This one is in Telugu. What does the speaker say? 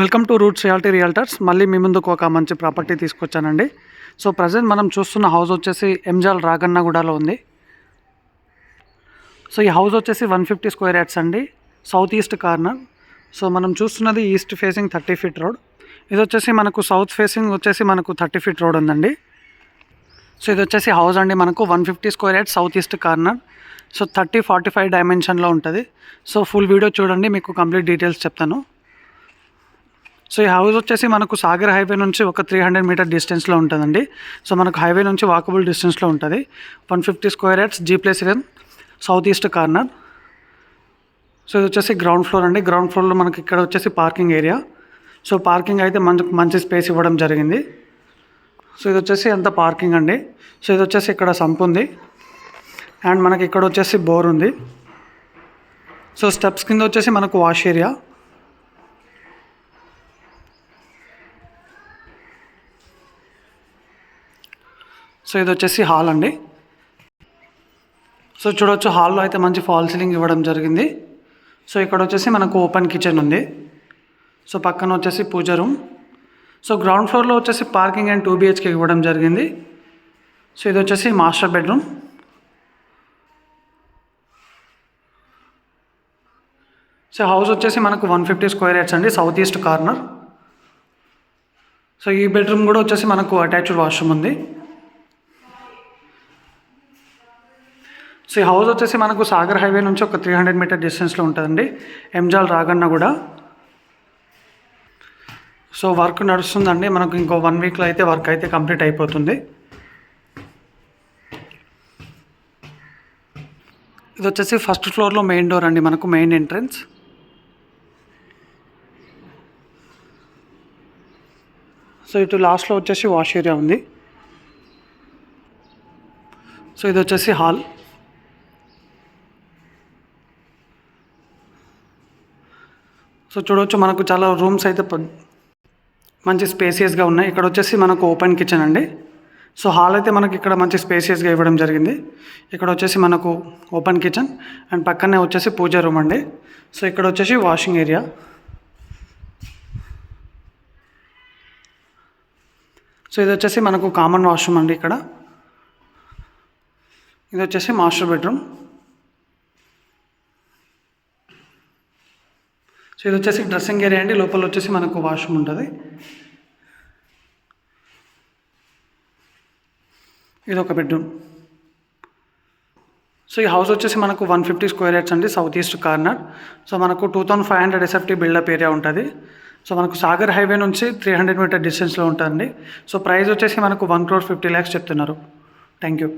Welcome to roots reality realtors. మళ్ళీ మీ ముందుకు ఒక మంచి ప్రాపర్టీ తీసుకొచ్చానండి. సో ప్రజెంట్ మనం చూస్తున్న హౌస్ వచ్చేసి ఎంజాల్ రాగన్నగూడలో ఉంది. సో ఈ హౌస్ వచ్చేసి 150 స్క్వేర్ యార్డ్స్ అండి, సౌత్ ఈస్ట్ కార్నర్. సో మనం చూస్తున్నది ఈస్ట్ ఫేసింగ్ 30 ఫీట్ రోడ్. ఇది వచ్చేసి మనకు సౌత్ ఫేసింగ్ వచ్చేసి మనకు 30 ఫీట్ రోడ్ ఉందండి. సో ఇది వచ్చేసి హౌస్ అండి, మనకు 150 square yards south east corner. So 30-45 డైమెన్షన్లో ఉంటుంది. సో ఫుల్ వీడియో చూడండి, మీకు కంప్లీట్ డీటెయిల్స్ చెప్తాను. సో ఈ హౌస్ వచ్చేసి మనకు సాగర్ హైవే నుంచి ఒక 300 మీటర్ డిస్టెన్స్లో ఉంటుందండి. సో మనకు హైవే నుంచి వాకబుల్ డిస్టెన్స్లో ఉంటుంది. 150 square yards G+1 south east corner. So ఇది వచ్చేసి గ్రౌండ్ ఫ్లోర్ అండి. గ్రౌండ్ ఫ్లోర్లో మనకి ఇక్కడ వచ్చేసి పార్కింగ్ ఏరియా. సో పార్కింగ్ అయితే మంచి స్పేస్ ఇవ్వడం జరిగింది. సో ఇది వచ్చేసి అంత పార్కింగ్ అండి. సో ఇది వచ్చేసి ఇక్కడ సంప్ ఉంది అండ్ మనకి ఇక్కడ వచ్చేసి బోర్ ఉంది. సో స్టెప్స్ కింద వచ్చేసి మనకు వాష్ ఏరియా. సో ఇది వచ్చేసి హాల్ అండి. సో చూడవచ్చు, హాల్లో అయితే మంచి ఫాల్ సీలింగ్ ఇవ్వడం జరిగింది. సో ఇక్కడ వచ్చేసి మనకు ఓపెన్ కిచెన్ ఉంది. సో పక్కన వచ్చేసి పూజ రూమ్. సో గ్రౌండ్ ఫ్లోర్లో వచ్చేసి పార్కింగ్ అండ్ 2 BHK ఇవ్వడం జరిగింది. సో ఇది వచ్చేసి మాస్టర్ బెడ్రూమ్. సో హౌస్ వచ్చేసి మనకు 150 స్క్వేర్ యార్డ్స్ అండి, సౌత్ ఈస్ట్ కార్నర్. సో ఈ బెడ్రూమ్ కూడా వచ్చేసి మనకు అటాచ్డ్ వాష్రూమ్ ఉంది. సో ఈ హౌస్ వచ్చేసి మనకు సాగర్ హైవే నుంచి ఒక 300 మీటర్ డిస్టెన్స్లో ఉంటుందండి, ఎంజాల్ రాగన్నగూడ. సో వర్క్ నడుస్తుందండి, మనకు ఇంకో 1 వీక్లో అయితే వర్క్ అయితే కంప్లీట్ అయిపోతుంది. ఇది వచ్చేసి ఫస్ట్ ఫ్లోర్లో మెయిన్ డోర్ అండి, మనకు మెయిన్ ఎంట్రన్స్. సో ఇటు లాస్ట్లో వచ్చేసి వాష్ ఏరియా ఉంది. సో ఇది వచ్చేసి హాల్. సో చూడవచ్చు, మనకు చాలా రూమ్స్ అయితే మంచి స్పేసియస్గా ఉన్నాయి. ఇక్కడ వచ్చేసి మనకు ఓపెన్ కిచెన్ అండి. సో హాల్ అయితే మనకి ఇక్కడ మంచి స్పేసియస్గా ఇవ్వడం జరిగింది. ఇక్కడ వచ్చేసి మనకు ఓపెన్ కిచెన్ అండ్ పక్కనే వచ్చేసి పూజ రూమ్ అండి. సో ఇక్కడ వచ్చేసి వాషింగ్ ఏరియా. సో ఇది వచ్చేసి మనకు కామన్ వాష్రూమ్ అండి ఇక్కడ. ఇది వచ్చేసి మాస్టర్ బెడ్రూమ్. సో ఇది వచ్చేసి డ్రెస్సింగ్ ఏరియా అండి, లోపల వచ్చేసి మనకు వాష్రూమ్ ఉంటుంది. ఇది ఒక బెడ్రూమ్. సో ఈ హౌస్ వచ్చేసి మనకు 150 స్క్వేర్ యార్డ్స్ అండి, సౌత్ ఈస్ట్ కార్నర్. సో మనకు 2500 SFT బిల్డప్ ఏరియా ఉంటుంది. సో మనకు సాగర్ హైవే నుంచి 300 మీటర్ డిస్టెన్స్లో ఉంటుందండి. సో ప్రైస్ వచ్చేసి మనకు 1,50,00,000 చెప్తున్నారు. Thank you.